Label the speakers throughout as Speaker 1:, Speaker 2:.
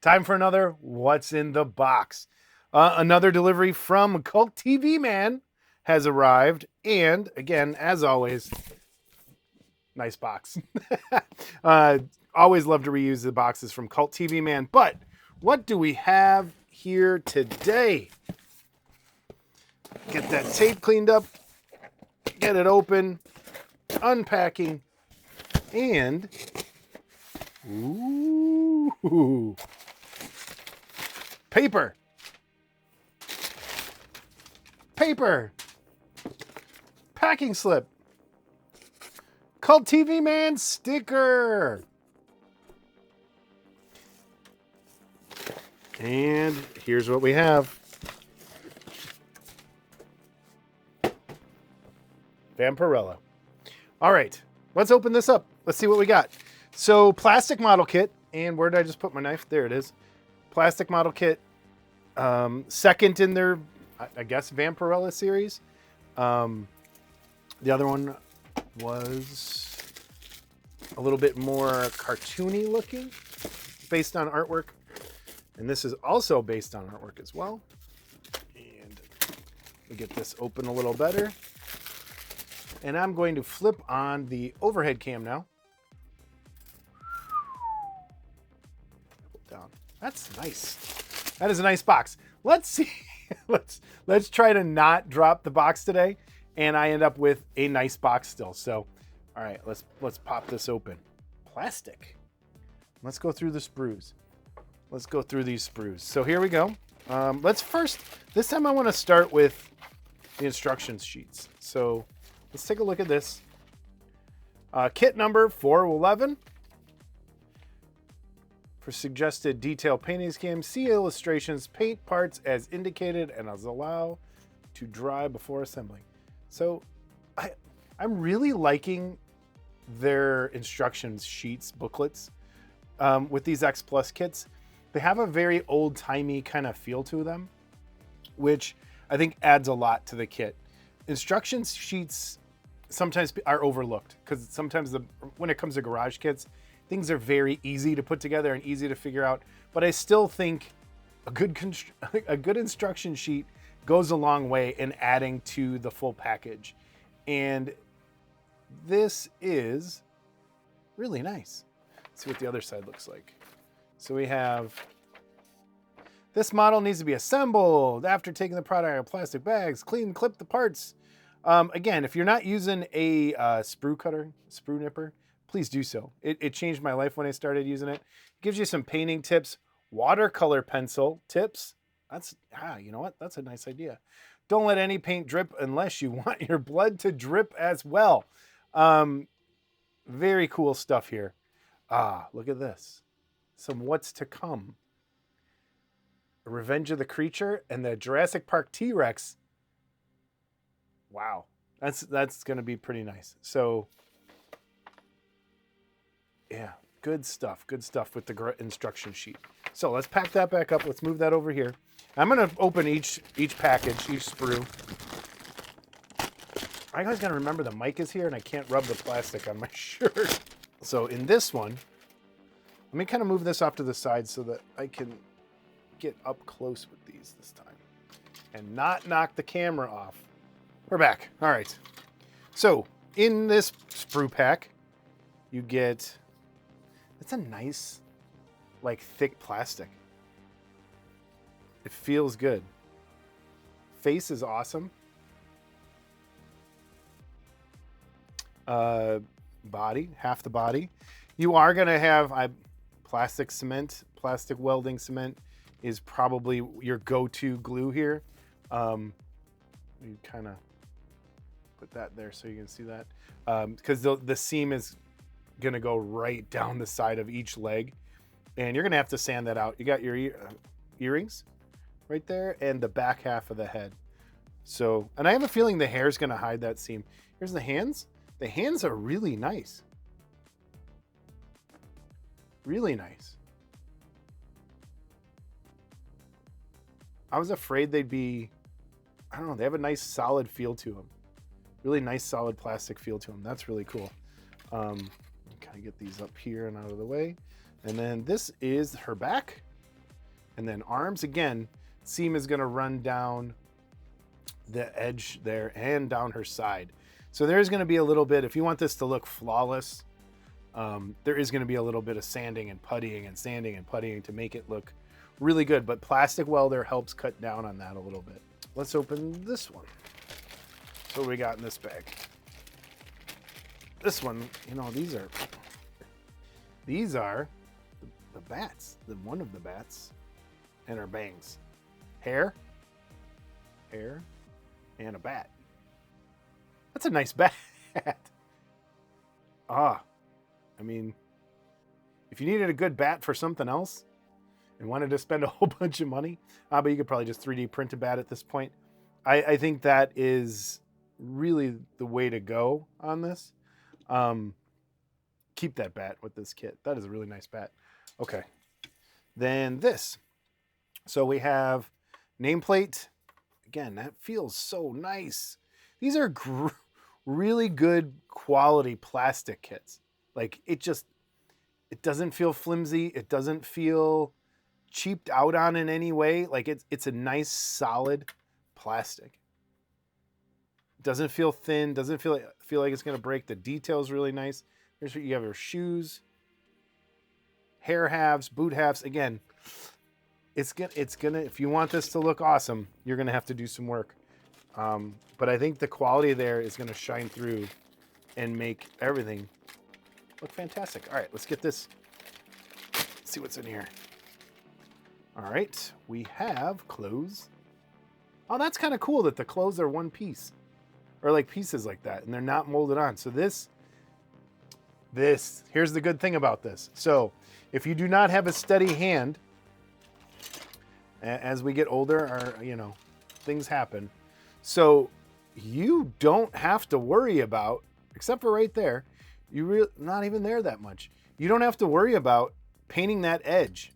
Speaker 1: Time for another What's in the Box. Another delivery from Culttvman has arrived. And again, as always, nice box. Always love to reuse the boxes from Culttvman. But what do we have here today? Get that tape cleaned up, get it open, unpacking, and ooh, paper, packing slip, Culttvman sticker, and here's what we have. Vampirella. All right, let's open this up. Let's see what we got. So plastic model kit, and where did I just put my knife? There it is. Plastic model kit, second in their, I guess, Vampirella series. The other one was a little bit more cartoony looking, based on artwork. And this is also based on artwork as well. And we get this open a little better. And I'm going to flip on the overhead cam now. Down. That's nice. That is a nice box. Let's see. Let's try to not drop the box today, and I end up with a nice box still. So, all right, let's pop this open. Plastic. Let's go through the sprues. Let's go through these sprues. So here we go. This time I want to start with the instructions sheets. So let's take a look at this. Kit number 411. For suggested detail painting scheme, see illustrations, paint parts as indicated, and as allow to dry before assembling. So I'm really liking their instructions sheets, booklets, with these X Plus kits. They have a very old-timey kind of feel to them, which I think adds a lot to the kit. Instructions sheets sometimes are overlooked because sometimes when it comes to garage kits, things are very easy to put together and easy to figure out. But I still think a good instruction sheet goes a long way in adding to the full package. And this is really nice. Let's see what the other side looks like. So we have, this model needs to be assembled after taking the product out of plastic bags, clean and clip the parts. Again, if you're not using a sprue nipper, please do so. It changed my life when I started using it. It gives you some painting tips, watercolor pencil tips. You know what? That's a nice idea. Don't let any paint drip unless you want your blood to drip as well. Very cool stuff here. Look at this. Some what's to come. Revenge of the Creature and the Jurassic Park T-Rex. Wow. That's going to be pretty nice. So, yeah, good stuff with the instruction sheet. So let's pack that back up. Let's move that over here. I'm going to open each package, each sprue. I always got to remember the mic is here and I can't rub the plastic on my shirt. So in this one, let me kind of move this off to the side so that I can get up close with these this time and not knock the camera off. We're back. All right. So in this sprue pack, you get, it's a nice, like, thick plastic. It feels good. Face is awesome. Body, half the body. You are going to have plastic cement, plastic welding cement is probably your go-to glue here. You kind of put that there so you can see that. Because the seam is going to go right down the side of each leg. And you're going to have to sand that out. You got your earrings right there and the back half of the head. So, and I have a feeling the hair is going to hide that seam. Here's the hands. The hands are really nice. Really nice. I was afraid they'd be, I don't know, they have a nice solid feel to them. Really nice solid plastic feel to them. That's really cool. Kind of get these up here and out of the way. And then this is her back. And then arms, again, seam is gonna run down the edge there and down her side. So there's gonna be a little bit, if you want this to look flawless, there is gonna be a little bit of sanding and puttying and sanding and puttying to make it look really good, but plastic welder helps cut down on that a little bit. Let's open this one. So what we got in this bag? This one, you know, these are the bats, one of the bats, and her bangs. Hair, and a bat. That's a nice bat. I mean, if you needed a good bat for something else and wanted to spend a whole bunch of money, but you could probably just 3D print a bat at this point. I think that is really the way to go on this. Keep that bat with this kit. That is a really nice bat. Okay. Then this. So we have nameplate. Again, that feels so nice. These are really good quality plastic kits. Like it doesn't feel flimsy. It doesn't feel cheaped out on in any way. Like it's a nice solid plastic. Doesn't feel thin. Doesn't feel like it's gonna break. The detail's really nice. Here's what you have: your shoes, hair halves, boot halves. Again, it's gonna. If you want this to look awesome, you're gonna have to do some work. But I think the quality there is gonna shine through and make everything look fantastic. All right, let's get this. Let's see what's in here. All right, we have clothes. Oh, that's kind of cool that the clothes are one piece, or like pieces like that, and they're not molded on. So this, here's the good thing about this. So if you do not have a steady hand, as we get older, things happen. So you don't have to worry about, except for right there, not even there that much. You don't have to worry about painting that edge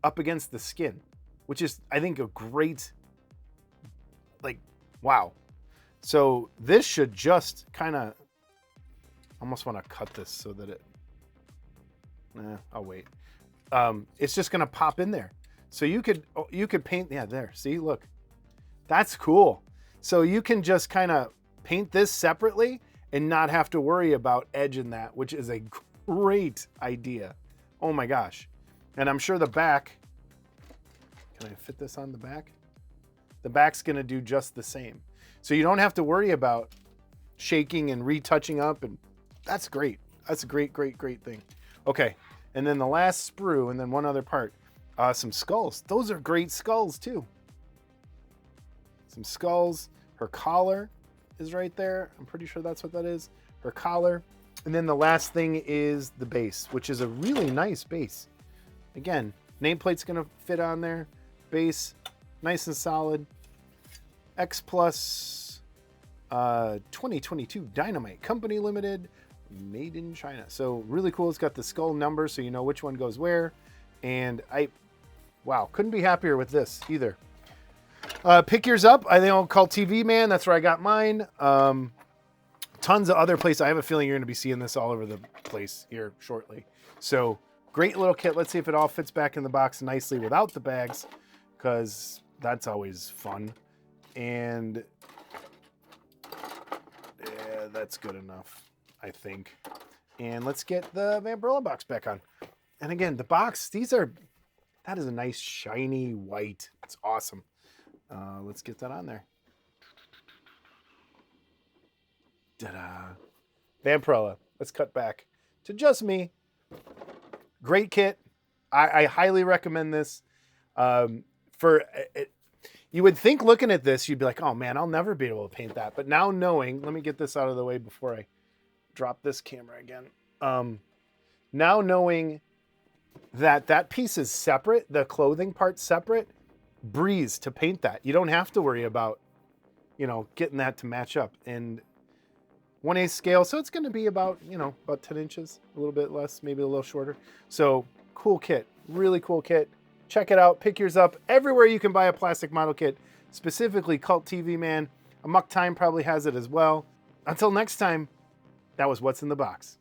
Speaker 1: up against the skin, which is, I think, a great, wow. So this should just kind of, almost want to cut this so that I'll wait. It's just going to pop in there. So you could paint, yeah, there, see, look, that's cool. So you can just kind of paint this separately and not have to worry about edge in that, which is a great idea. Oh my gosh. And I'm sure the back, can I fit this on the back? The back's gonna do just the same. So you don't have to worry about shaking and retouching up, and that's great. That's a great, great, great thing. Okay, and then the last sprue, and then one other part. Some skulls. Those are great skulls too. Some skulls. Her collar is right there. I'm pretty sure that's what that is. Her collar. And then the last thing is the base, which is a really nice base. Again, nameplate's gonna fit on there. Base, nice and solid. X Plus 2022 Dynamite Company Limited, made in China. So really cool. It's got the skull number so you know which one goes where. And wow, couldn't be happier with this either. Pick yours up. I think I'll call Culttvman. That's where I got mine. Tons of other places. I have a feeling you're going to be seeing this all over the place here shortly. So great little kit. Let's see if it all fits back in the box nicely without the bags, because that's always fun. And yeah, that's good enough, I think. And let's get the Vampirella box back on. And again, the box, that is a nice shiny white. It's awesome. Let's get that on there. Ta-da. Vampirella. Let's cut back to just me. Great kit. I highly recommend this. You would think looking at this, you'd be like, oh man, I'll never be able to paint that. But now knowing, let me get this out of the way before I drop this camera again. Now knowing that piece is separate, the clothing part's separate, breeze to paint that. You don't have to worry about, getting that to match up. And 1/8 scale, so it's going to be about 10 inches, a little bit less, maybe a little shorter. So cool kit, really cool kit. Check it out, pick yours up everywhere you can buy a plastic model kit, specifically Culttvman. Amok Time probably has it as well. Until next time, that was what's in the box.